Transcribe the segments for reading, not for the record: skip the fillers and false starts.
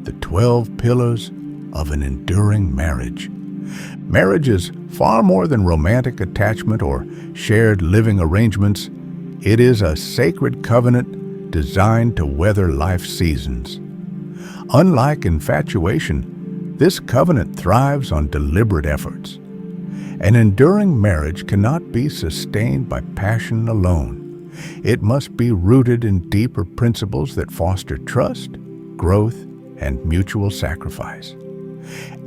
the 12 pillars of an enduring marriage. Marriage is far more than romantic attachment or shared living arrangements. It is a sacred covenant designed to weather life's seasons. Unlike infatuation, this covenant thrives on deliberate efforts. An enduring marriage cannot be sustained by passion alone. It must be rooted in deeper principles that foster trust, growth, and mutual sacrifice.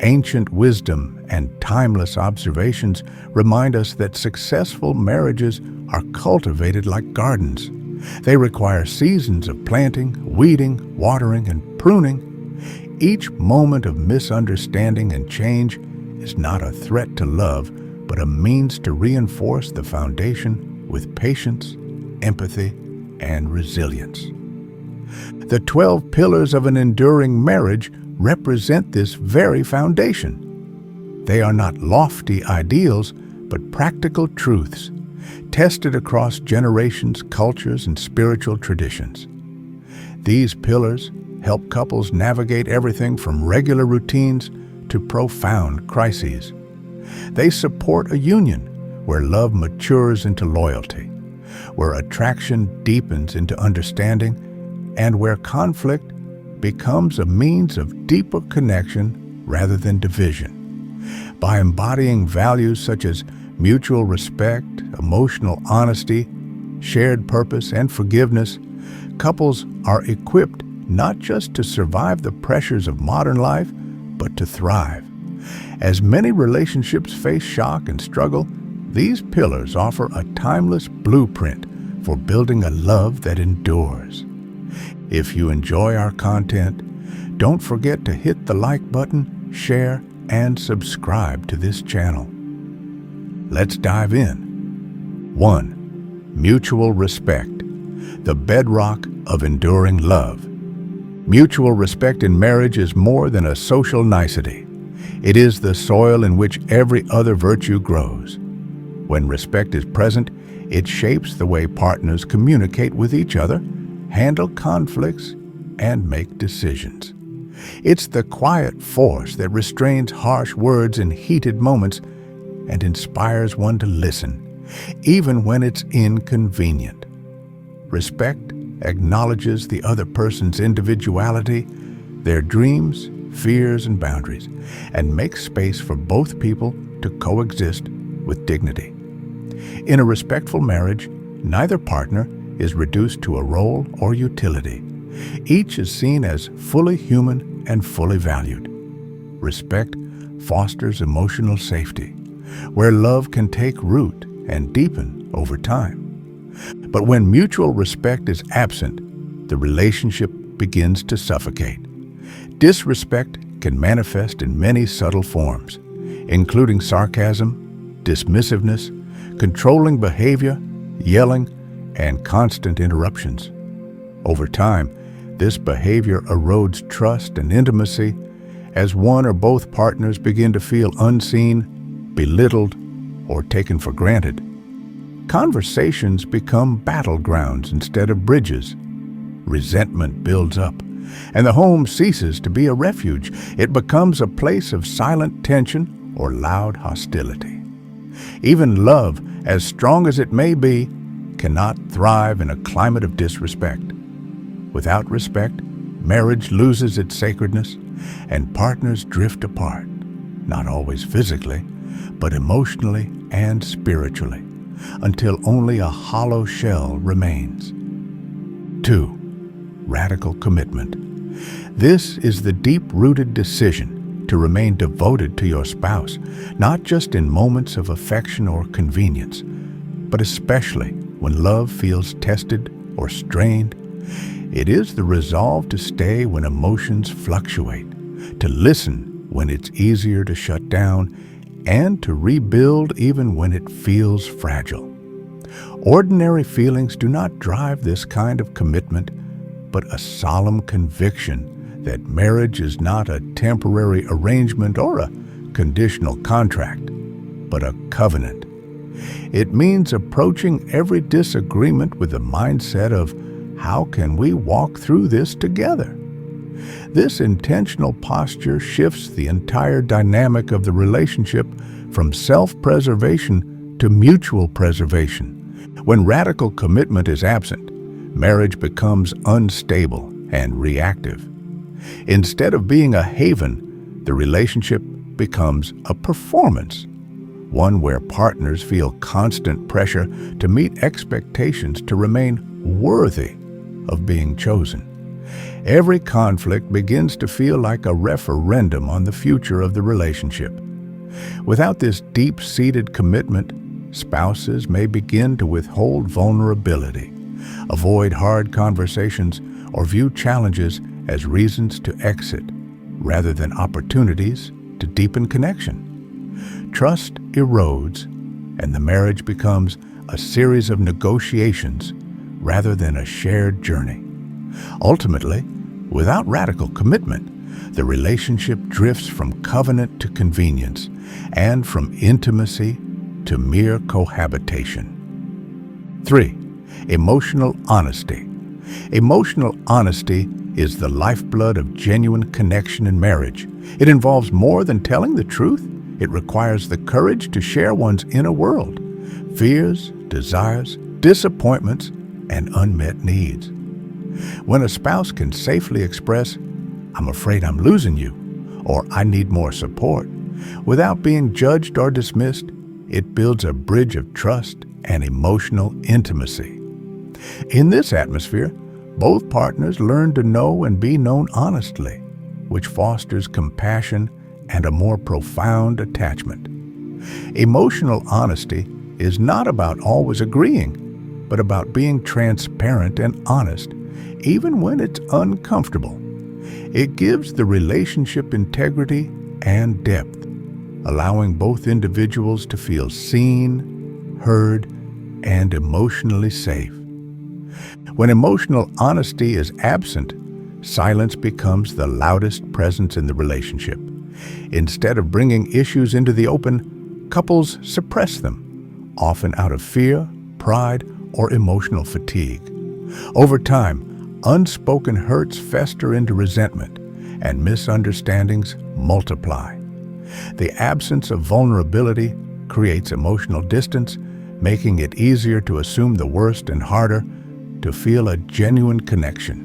Ancient wisdom and timeless observations remind us that successful marriages are cultivated like gardens. They require seasons of planting, weeding, watering, and pruning. Each moment of misunderstanding and change is not a threat to love, but a means to reinforce the foundation with patience, empathy, and resilience. The 12 pillars of an enduring marriage represent this very foundation. They are not lofty ideals, but practical truths, tested across generations, cultures, and spiritual traditions. These pillars help couples navigate everything from regular routines to profound crises. They support a union where love matures into loyalty, where attraction deepens into understanding, and where conflict becomes a means of deeper connection rather than division. By embodying values such as mutual respect, emotional honesty, shared purpose, and forgiveness, couples are equipped not just to survive the pressures of modern life, but to thrive. As many relationships face shock and struggle, these pillars offer a timeless blueprint for building a love that endures. If you enjoy our content, don't forget to hit the like button, share, and subscribe to this channel. Let's dive in. 1. Mutual respect, the bedrock of enduring love. Mutual respect in marriage is more than a social nicety. It is the soil in which every other virtue grows. When respect is present, it shapes the way partners communicate with each other, handle conflicts, and make decisions. It's the quiet force that restrains harsh words in heated moments and inspires one to listen, even when it's inconvenient. Respect acknowledges the other person's individuality, their dreams, fears, and boundaries, and makes space for both people to coexist with dignity. In a respectful marriage, neither partner is reduced to a role or utility. Each is seen as fully human and fully valued. Respect fosters emotional safety, where love can take root and deepen over time. But when mutual respect is absent, the relationship begins to suffocate. Disrespect can manifest in many subtle forms, including sarcasm, dismissiveness, controlling behavior, yelling, and constant interruptions. Over time, this behavior erodes trust and intimacy as one or both partners begin to feel unseen, belittled, or taken for granted. Conversations become battlegrounds instead of bridges. Resentment builds up, and the home ceases to be a refuge. It becomes a place of silent tension or loud hostility. Even love, as strong as it may be, cannot thrive in a climate of disrespect. Without respect, marriage loses its sacredness, and partners drift apart, not always physically, but emotionally and spiritually, until only a hollow shell remains. 2. Radical commitment. This is the deep-rooted decision to remain devoted to your spouse, not just in moments of affection or convenience, but especially when love feels tested or strained. It is the resolve to stay when emotions fluctuate, to listen when it's easier to shut down, and to rebuild even when it feels fragile. Ordinary feelings do not drive this kind of commitment, but a solemn conviction that marriage is not a temporary arrangement or a conditional contract, but a covenant. It means approaching every disagreement with the mindset of, how can we walk through this together? This intentional posture shifts the entire dynamic of the relationship from self-preservation to mutual preservation. When radical commitment is absent, marriage becomes unstable and reactive. Instead of being a haven, the relationship becomes a performance, one where partners feel constant pressure to meet expectations to remain worthy of being chosen. Every conflict begins to feel like a referendum on the future of the relationship. Without this deep-seated commitment, spouses may begin to withhold vulnerability, avoid hard conversations, or view challenges as reasons to exit rather than opportunities to deepen connection. Trust erodes, and the marriage becomes a series of negotiations rather than a shared journey. Ultimately, without radical commitment, the relationship drifts from covenant to convenience and from intimacy to mere cohabitation. 3. Emotional honesty. Emotional honesty is the lifeblood of genuine connection in marriage. It involves more than telling the truth. It requires the courage to share one's inner world, fears, desires, disappointments, and unmet needs. When a spouse can safely express, "I'm afraid I'm losing you," or "I need more support," without being judged or dismissed, it builds a bridge of trust and emotional intimacy. In this atmosphere, both partners learn to know and be known honestly, which fosters compassion and a more profound attachment. Emotional honesty is not about always agreeing, but about being transparent and honest, even when it's uncomfortable. It gives the relationship integrity and depth, allowing both individuals to feel seen, heard, and emotionally safe. When emotional honesty is absent, silence becomes the loudest presence in the relationship. Instead of bringing issues into the open, couples suppress them, often out of fear, pride, or emotional fatigue. Over time, unspoken hurts fester into resentment, and misunderstandings multiply. The absence of vulnerability creates emotional distance, making it easier to assume the worst and harder to feel a genuine connection.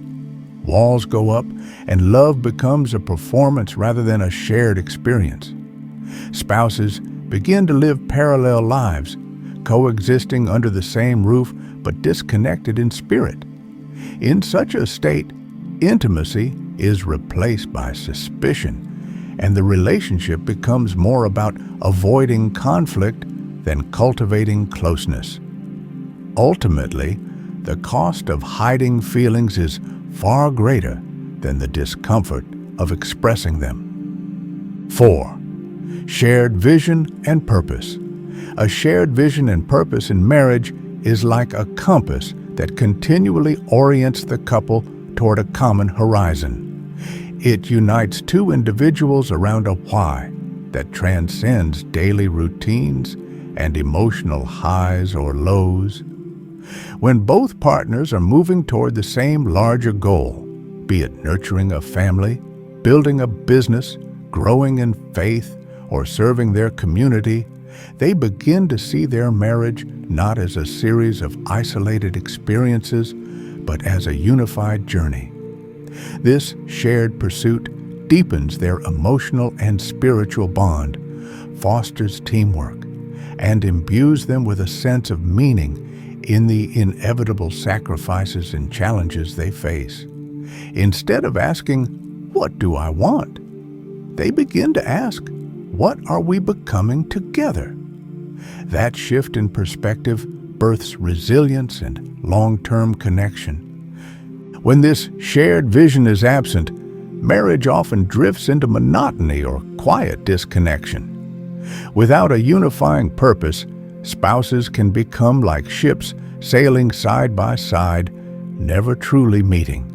Walls go up, and love becomes a performance rather than a shared experience. Spouses begin to live parallel lives, coexisting under the same roof but disconnected in spirit. In such a state, intimacy is replaced by suspicion, and the relationship becomes more about avoiding conflict than cultivating closeness. Ultimately, the cost of hiding feelings is far greater than the discomfort of expressing them. 4. Shared vision and purpose. A shared vision and purpose in marriage is like a compass that continually orients the couple toward a common horizon. It unites two individuals around a why that transcends daily routines and emotional highs or lows. When both partners are moving toward the same larger goal, be it nurturing a family, building a business, growing in faith, or serving their community, they begin to see their marriage not as a series of isolated experiences, but as a unified journey. This shared pursuit deepens their emotional and spiritual bond, fosters teamwork, and imbues them with a sense of meaning in the inevitable sacrifices and challenges they face. Instead of asking, "What do I want?" they begin to ask, "What are we becoming together?" That shift in perspective births resilience and long-term connection. When this shared vision is absent, marriage often drifts into monotony or quiet disconnection. Without a unifying purpose, spouses can become like ships sailing side by side, never truly meeting.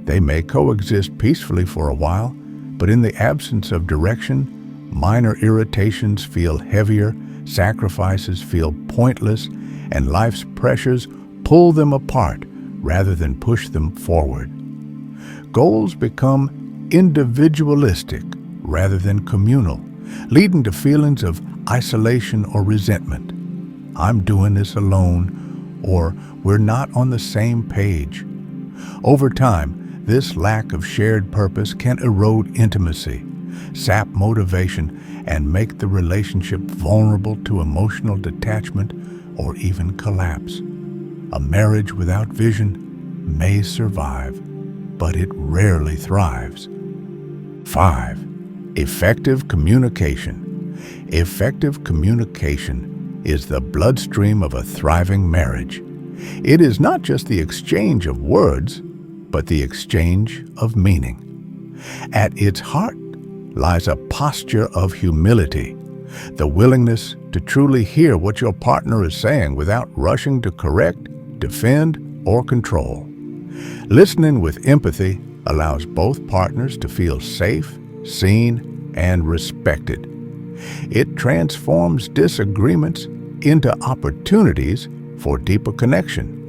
They may coexist peacefully for a while, but in the absence of direction, minor irritations feel heavier, sacrifices feel pointless, and life's pressures pull them apart rather than push them forward. goals become individualistic rather than communal, leading to feelings of isolation or resentment. I'm doing this alone, or we're not on the same page. Over time, this lack of shared purpose can erode intimacy, sap motivation, and make the relationship vulnerable to emotional detachment or even collapse. A marriage without vision may survive, but it rarely thrives. 5. Effective communication. Effective communication is the bloodstream of a thriving marriage. It is not just the exchange of words, but the exchange of meaning. At its heart lies a posture of humility, the willingness to truly hear what your partner is saying without rushing to correct, defend, or control. Listening with empathy allows both partners to feel safe, seen, and respected. It transforms disagreements into opportunities for deeper connection.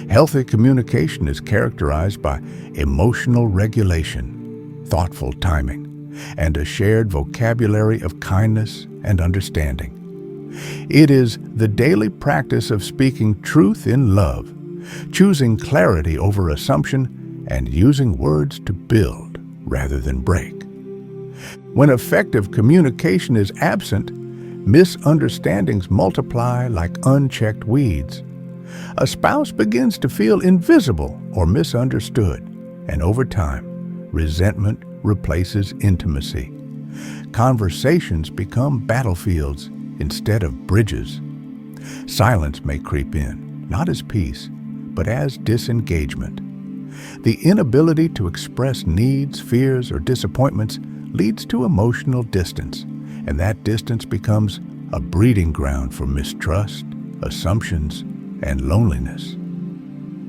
Healthy communication is characterized by emotional regulation, thoughtful timing, and a shared vocabulary of kindness and understanding. It is the daily practice of speaking truth in love, choosing clarity over assumption, and using words to build rather than break. When effective communication is absent, misunderstandings multiply like unchecked weeds. A spouse begins to feel invisible or misunderstood, and over time, resentment replaces intimacy. Conversations become battlefields instead of bridges. Silence may creep in, not as peace, but as disengagement. The inability to express needs, fears, or disappointments leads to emotional distance, and that distance becomes a breeding ground for mistrust, assumptions, and loneliness.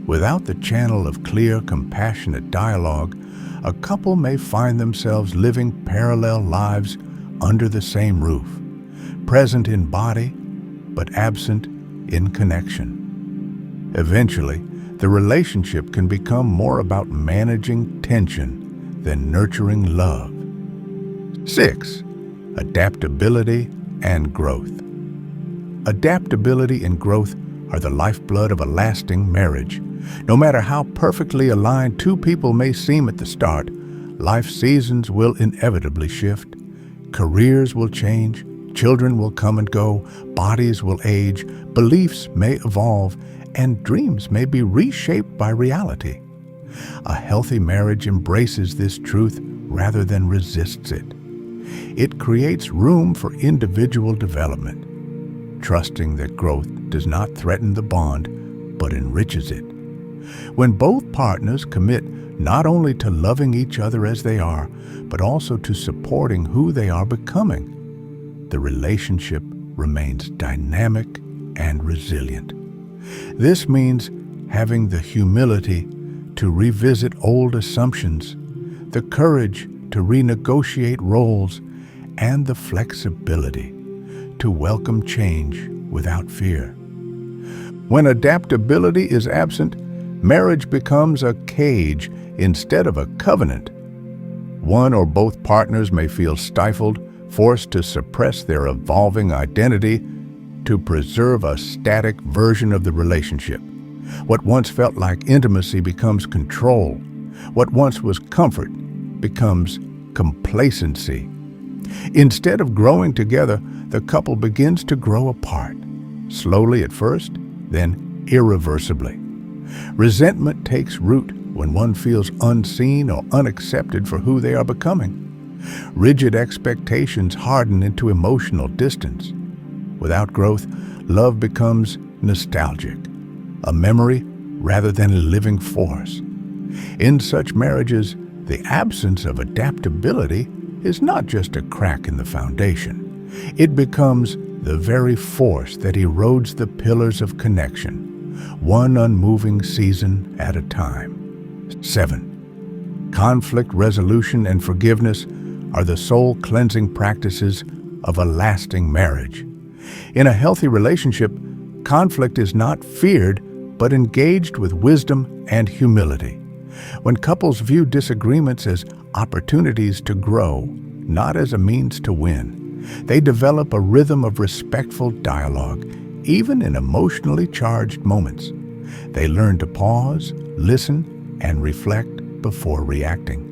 Without the channel of clear, compassionate dialogue, a couple may find themselves living parallel lives under the same roof, present in body, but absent in connection. Eventually, the relationship can become more about managing tension than nurturing love. 6. Adaptability and growth. Adaptability and growth are the lifeblood of a lasting marriage. No matter how perfectly aligned two people may seem at the start, life seasons will inevitably shift. Careers will change, children will come and go, bodies will age, beliefs may evolve, and dreams may be reshaped by reality. A healthy marriage embraces this truth rather than resists it. It creates room for individual development, trusting that growth does not threaten the bond, but enriches it. When both partners commit not only to loving each other as they are, but also to supporting who they are becoming, the relationship remains dynamic and resilient. This means having the humility to revisit old assumptions, the courage to renegotiate roles, and the flexibility to welcome change without fear. When adaptability is absent, marriage becomes a cage instead of a covenant. One or both partners may feel stifled, forced to suppress their evolving identity to preserve a static version of the relationship. What once felt like intimacy becomes control. What once was comfort becomes complacency. Instead of growing together, the couple begins to grow apart, slowly at first, then irreversibly. Resentment takes root when one feels unseen or unaccepted for who they are becoming. Rigid expectations harden into emotional distance. Without growth, love becomes nostalgic, a memory rather than a living force. In such marriages, the absence of adaptability is not just a crack in the foundation. It becomes the very force that erodes the pillars of connection, one unmoving season at a time. 7. Conflict resolution and forgiveness are the soul-cleansing practices of a lasting marriage. In a healthy relationship, conflict is not feared, but engaged with wisdom and humility. When couples view disagreements as opportunities to grow, not as a means to win, they develop a rhythm of respectful dialogue, even in emotionally charged moments. They learn to pause, listen, and reflect before reacting.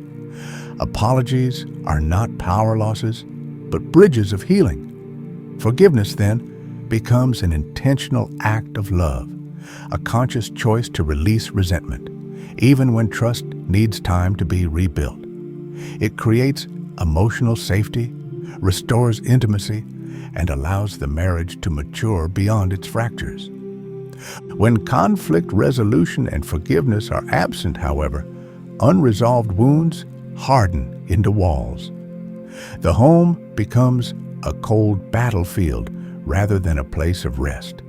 Apologies are not power losses, but bridges of healing. Forgiveness, then, becomes an intentional act of love, a conscious choice to release resentment, even when trust needs time to be rebuilt. It creates emotional safety, restores intimacy, and allows the marriage to mature beyond its fractures. When conflict resolution and forgiveness are absent, however, unresolved wounds harden into walls. The home becomes a cold battlefield rather than a place of rest.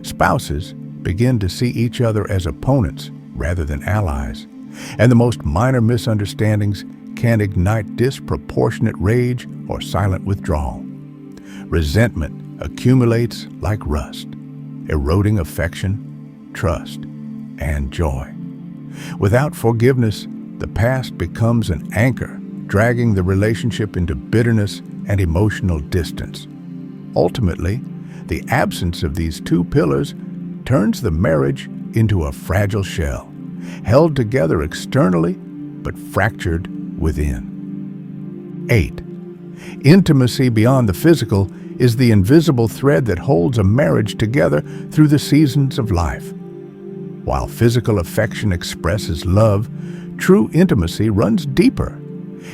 Spouses begin to see each other as opponents rather than allies, and the most minor misunderstandings can ignite disproportionate rage or silent withdrawal. Resentment accumulates like rust, eroding affection, trust, and joy. Without forgiveness, the past becomes an anchor, dragging the relationship into bitterness and emotional distance. Ultimately, the absence of these two pillars turns the marriage into a fragile shell, held together externally but fractured within. 8. Intimacy beyond the physical is the invisible thread that holds a marriage together through the seasons of life. While physical affection expresses love, true intimacy runs deeper.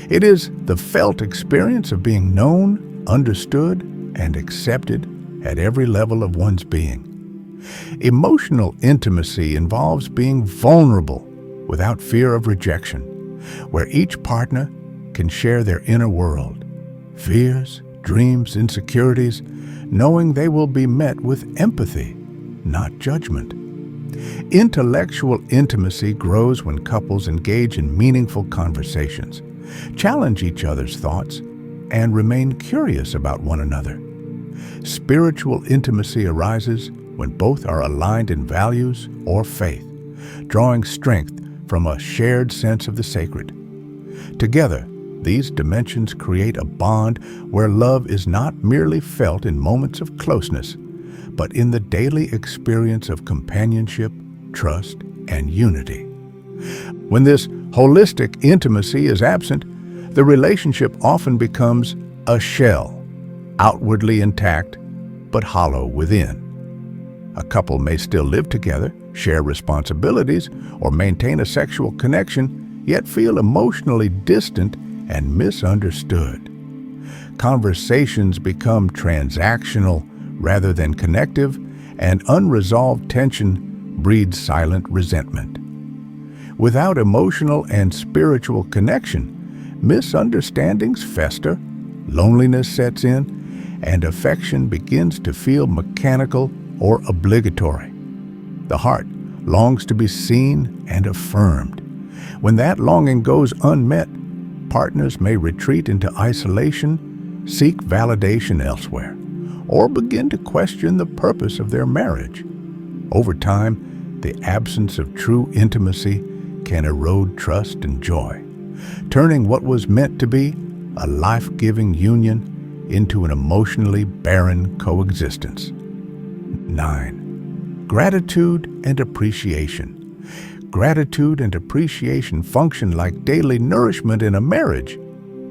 It is the felt experience of being known, understood, and accepted at every level of one's being. Emotional intimacy involves being vulnerable without fear of rejection, where each partner can share their inner world, fears, dreams, insecurities, knowing they will be met with empathy, not judgment. Intellectual intimacy grows when couples engage in meaningful conversations, challenge each other's thoughts, and remain curious about one another. Spiritual intimacy arises when both are aligned in values or faith, drawing strength from a shared sense of the sacred. Together, these dimensions create a bond where love is not merely felt in moments of closeness, but in the daily experience of companionship, trust, and unity. When this holistic intimacy is absent, the relationship often becomes a shell, outwardly intact but hollow within. A couple may still live together, share responsibilities, or maintain a sexual connection, yet feel emotionally distant and misunderstood. Conversations become transactional rather than connective, and unresolved tension breeds silent resentment. Without emotional and spiritual connection, misunderstandings fester, loneliness sets in, and affection begins to feel mechanical or obligatory. The heart longs to be seen and affirmed. When that longing goes unmet, partners may retreat into isolation, seek validation elsewhere, or begin to question the purpose of their marriage. Over time, the absence of true intimacy can erode trust and joy, turning what was meant to be a life-giving union into an emotionally barren coexistence. 9. Gratitude and appreciation. Gratitude and appreciation function like daily nourishment in a marriage,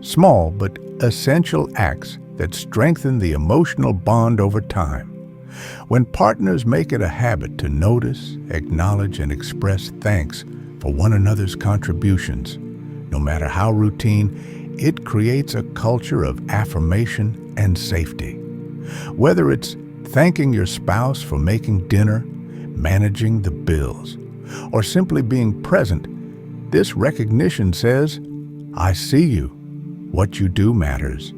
small but essential acts that strengthen the emotional bond over time. When partners make it a habit to notice, acknowledge, and express thanks for one another's contributions, no matter how routine, it creates a culture of affirmation and safety. Whether it's thanking your spouse for making dinner, managing the bills, or simply being present, this recognition says, "I see you. What you do matters."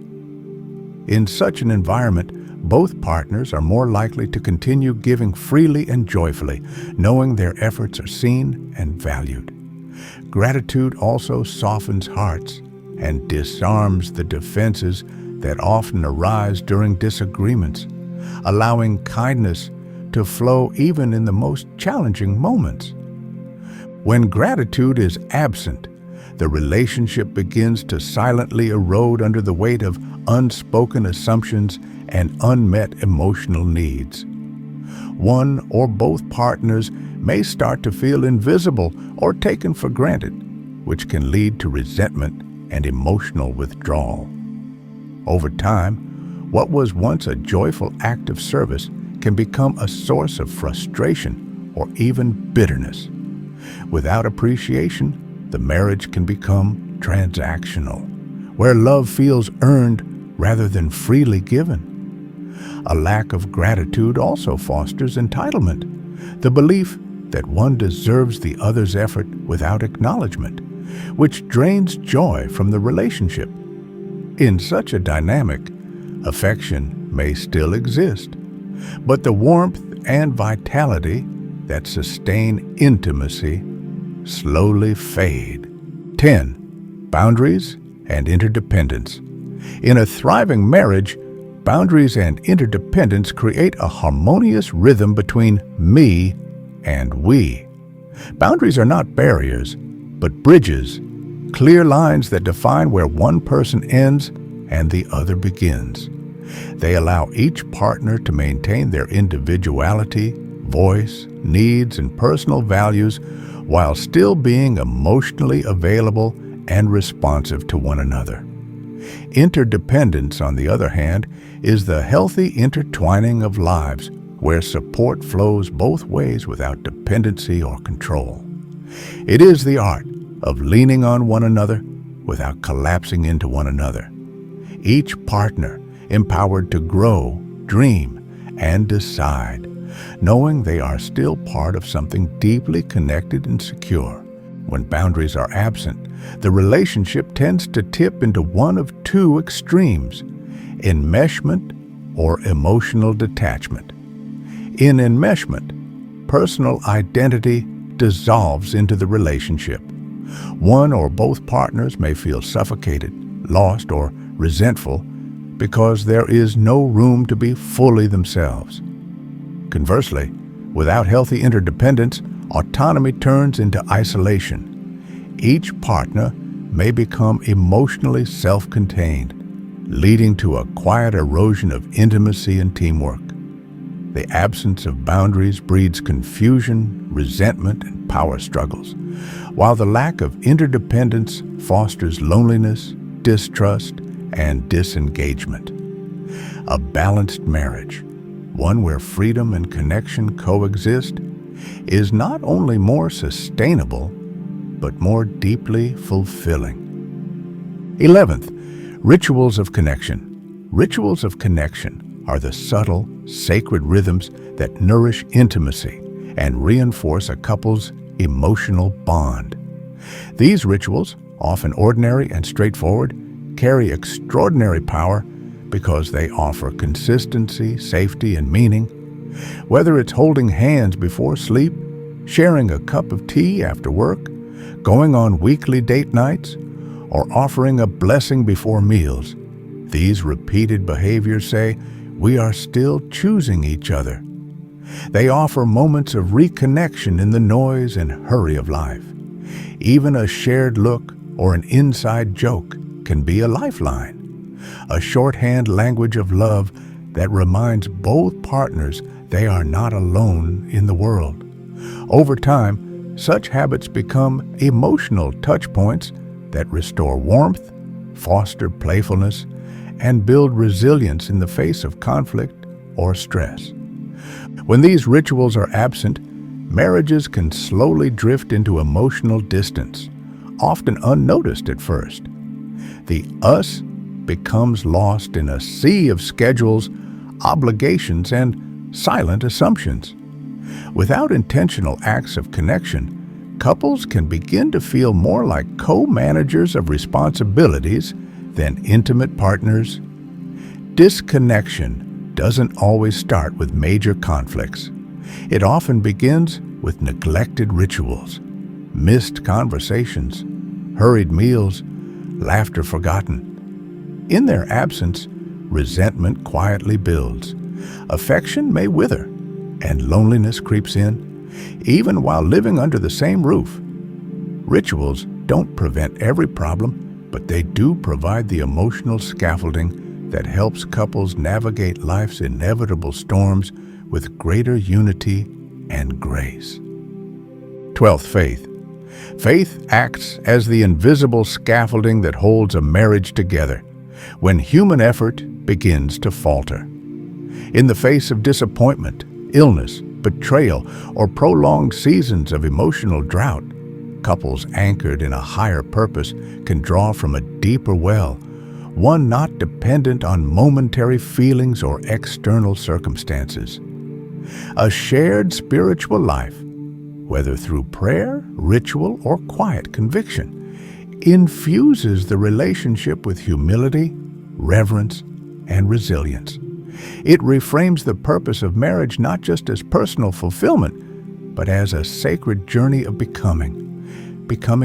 In such an environment, both partners are more likely to continue giving freely and joyfully, knowing their efforts are seen and valued. Gratitude also softens hearts and disarms the defenses that often arise during disagreements, allowing kindness to flow even in the most challenging moments. When gratitude is absent, the relationship begins to silently erode under the weight of unspoken assumptions and unmet emotional needs. One or both partners may start to feel invisible or taken for granted, which can lead to resentment and emotional withdrawal. Over time, what was once a joyful act of service can become a source of frustration or even bitterness. Without appreciation, the marriage can become transactional, where love feels earned rather than freely given. A lack of gratitude also fosters entitlement, the belief that one deserves the other's effort without acknowledgement, which drains joy from the relationship. In such a dynamic, affection may still exist, but the warmth and vitality that sustain intimacy slowly fade. 10. Boundaries and interdependence. In a thriving marriage, boundaries and interdependence create a harmonious rhythm between me and we. Boundaries are not barriers, but bridges, clear lines that define where one person ends and the other begins. They allow each partner to maintain their individuality, voice, needs, and personal values while still being emotionally available and responsive to one another. Interdependence, on the other hand, is the healthy intertwining of lives where support flows both ways without dependency or control. It is the art of leaning on one another without collapsing into one another. Each partner empowered to grow, dream, and decide, knowing they are still part of something deeply connected and secure. When boundaries are absent, the relationship tends to tip into one of two extremes: enmeshment or emotional detachment. In enmeshment, personal identity dissolves into the relationship. One or both partners may feel suffocated, lost, or resentful because there is no room to be fully themselves. Conversely, without healthy interdependence, autonomy turns into isolation. Each partner may become emotionally self-contained, leading to a quiet erosion of intimacy and teamwork. The absence of boundaries breeds confusion, resentment, and power struggles, while the lack of interdependence fosters loneliness, distrust, and disengagement. A balanced marriage, one where freedom and connection coexist, is not only more sustainable, but more deeply fulfilling. 11th, rituals of connection. Rituals of connection are the subtle, sacred rhythms that nourish intimacy and reinforce a couple's emotional bond. These rituals, often ordinary and straightforward, carry extraordinary power because they offer consistency, safety, and meaning. Whether it's holding hands before sleep, sharing a cup of tea after work, going on weekly date nights, or offering a blessing before meals, these repeated behaviors say we are still choosing each other. They offer moments of reconnection in the noise and hurry of life. Even a shared look or an inside joke can be a lifeline, a shorthand language of love that reminds both partners they are not alone in the world. Over time, such habits become emotional touch points that restore warmth, foster playfulness, and build resilience in the face of conflict or stress. When these rituals are absent, marriages can slowly drift into emotional distance, often unnoticed at first. The us becomes lost in a sea of schedules, obligations, and silent assumptions. Without intentional acts of connection, couples can begin to feel more like co-managers of responsibilities than intimate partners. Disconnection doesn't always start with major conflicts. It often begins with neglected rituals, missed conversations, hurried meals, laughter forgotten. In their absence, resentment quietly builds. Affection may wither, and loneliness creeps in. Even while living under the same roof, Rituals don't prevent every problem, but they do provide the emotional scaffolding that helps couples navigate life's inevitable storms with greater unity and grace. 12th, faith. Faith acts as the invisible scaffolding that holds a marriage together when human effort begins to falter. In the face of disappointment, illness, betrayal, or prolonged seasons of emotional drought, couples anchored in a higher purpose can draw from a deeper well, one not dependent on momentary feelings or external circumstances. A shared spiritual life, whether through prayer, ritual, or quiet conviction, infuses the relationship with humility, reverence, and resilience. It reframes the purpose of marriage not just as personal fulfillment, but as a sacred journey of becoming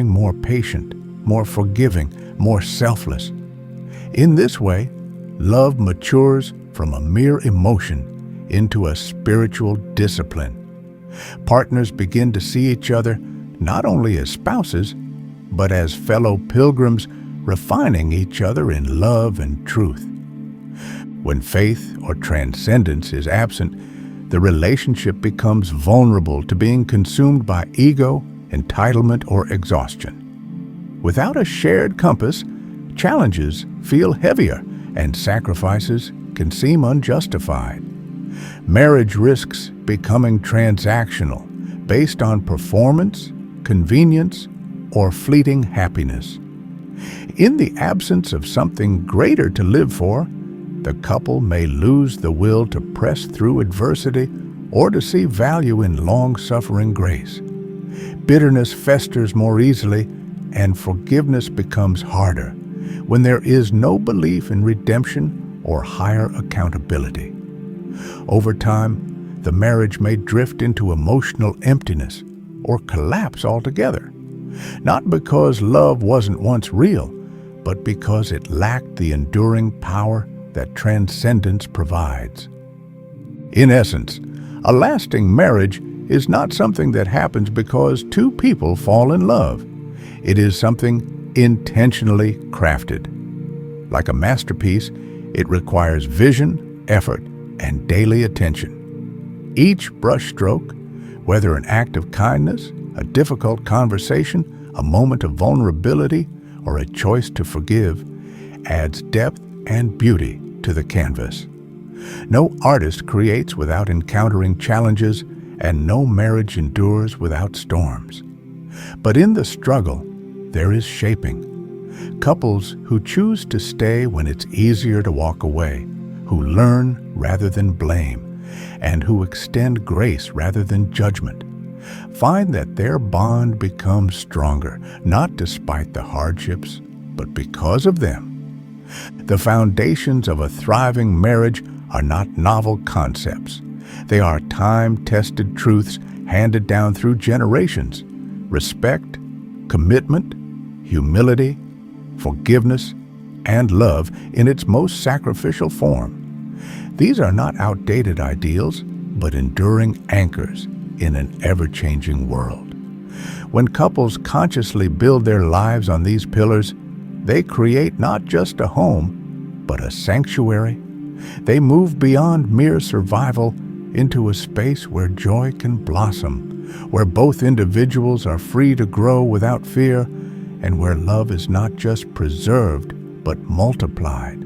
more patient, more forgiving, more selfless. In this way, love matures from a mere emotion into a spiritual discipline. Partners begin to see each other not only as spouses, but as fellow pilgrims refining each other in love and truth. When faith or transcendence is absent, the relationship becomes vulnerable to being consumed by ego, entitlement, or exhaustion. Without a shared compass, challenges feel heavier and sacrifices can seem unjustified. Marriage risks becoming transactional, based on performance, convenience, or fleeting happiness. In the absence of something greater to live for, the couple may lose the will to press through adversity or to see value in long-suffering grace. Bitterness festers more easily, and forgiveness becomes harder when there is no belief in redemption or higher accountability. Over time, the marriage may drift into emotional emptiness or collapse altogether, not because love wasn't once real, but because it lacked the enduring power that transcendence provides. In essence, a lasting marriage is not something that happens because two people fall in love. It is something intentionally crafted. Like a masterpiece, it requires vision, effort, and daily attention. Each brushstroke, whether an act of kindness, a difficult conversation, a moment of vulnerability, or a choice to forgive, adds depth and beauty to the canvas. No artist creates without encountering challenges, and no marriage endures without storms. But in the struggle, there is shaping. Couples who choose to stay when it's easier to walk away, who learn rather than blame, and who extend grace rather than judgment, find that their bond becomes stronger, not despite the hardships, but because of them. The foundations of a thriving marriage are not novel concepts. They are time-tested truths handed down through generations. Respect, commitment, humility, forgiveness, and love in its most sacrificial form. These are not outdated ideals, but enduring anchors in an ever-changing world. When couples consciously build their lives on these pillars, they create not just a home, but a sanctuary. They move beyond mere survival into a space where joy can blossom, where both individuals are free to grow without fear, and where love is not just preserved, but multiplied.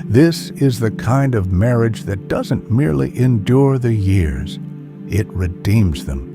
This is the kind of marriage that doesn't merely endure the years, it redeems them.